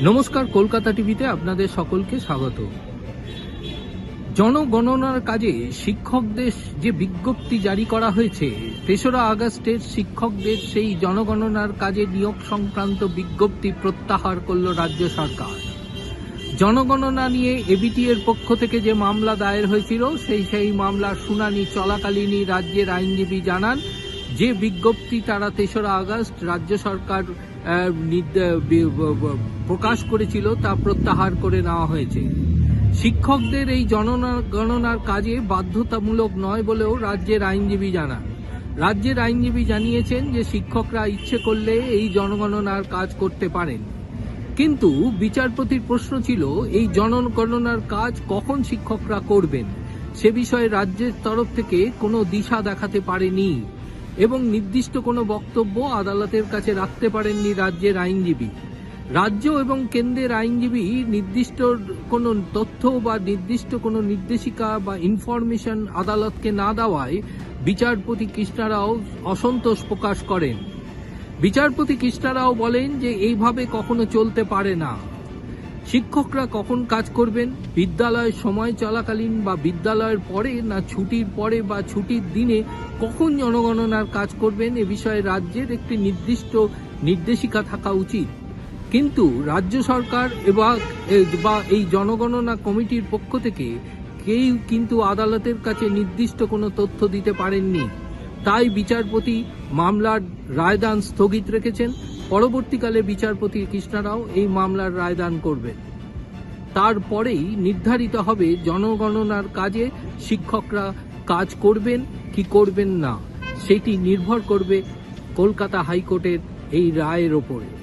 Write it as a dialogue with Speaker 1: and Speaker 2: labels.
Speaker 1: নমস্কার, কলকাতা টিভিতে আপনাদের সকলকে স্বাগত। জনগণনার কাজে শিক্ষকদের যে বিজ্ঞপ্তি জারি করা হয়েছে, ৩রা আগস্টের শিক্ষকদের সেই জনগণনার কাজে নিয়োগ সংক্রান্ত বিজ্ঞপ্তি প্রত্যাহার করল রাজ্য সরকার। জনগণনা নিয়ে এবিটি এর পক্ষ থেকে যে মামলা দায়ের হয়েছিল, সেই মামলার শুনানি চলাকালীনই রাজ্যের আইনজীবী জানান যে বিজ্ঞপ্তি তারা ৩রা আগস্ট রাজ্য সরকার প্রকাশ করেছিল তা প্রত্যাহার করে নেওয়া হয়েছে। শিক্ষকদের এই জনগণনার কাজে বাধ্যতামূলক নয় বলেও রাজ্যের আইনজীবী জানান। রাজ্যের আইনজীবী জানিয়েছেন যে শিক্ষকরা ইচ্ছে করলে এই জনগণনার কাজ করতে পারেন, কিন্তু বিচারপতির প্রশ্ন ছিল এই জনগণনার কাজ কখন শিক্ষকরা করবেন সে বিষয়ে রাজ্যের তরফ থেকে কোনো দিশা দেখাতে পারেনি এবং নির্দিষ্ট কোনো বক্তব্য আদালতের কাছে রাখতে পারেননি রাজ্যের আইনজীবী। রাজ্য এবং কেন্দ্রের আইনজীবী নির্দিষ্ট কোনো তথ্য বা নির্দিষ্ট কোনো নির্দেশিকা বা ইনফরমেশন আদালতকে না দেওয়ায় বিচারপতি কৃষ্ণা রাও অসন্তোষ প্রকাশ করেন। বিচারপতি কৃষ্ণা রাও বলেন যে এইভাবে কখনো চলতে পারে না। শিক্ষকরা কখন কাজ করবেন, বিদ্যালয়ের সময় চলাকালীন বা বিদ্যালয়ের পরে না ছুটির পরে বা ছুটির দিনে কখন জনগণনার কাজ করবেন এ বিষয়ে রাজ্যের একটি নির্দিষ্ট নির্দেশিকা থাকা উচিত। কিন্তু রাজ্য সরকার বা এই জনগণনা কমিটির পক্ষ থেকে কেউ কিন্তু আদালতের কাছে নির্দিষ্ট কোনো তথ্য দিতে পারেননি। তাই বিচারপতি মামলার রায়দান স্থগিত রেখেছেন। পরবর্তীকালে বিচারপতি কৃষ্ণা রাও এই মামলার রায়দান করবেন। তারপরেই নির্ধারিত হবে জনগণনার কাজে শিক্ষকরা কাজ করবেন কি করবেন না, সেটি নির্ভর করবে কলকাতা হাইকোর্টের এই রায়ের ওপরে।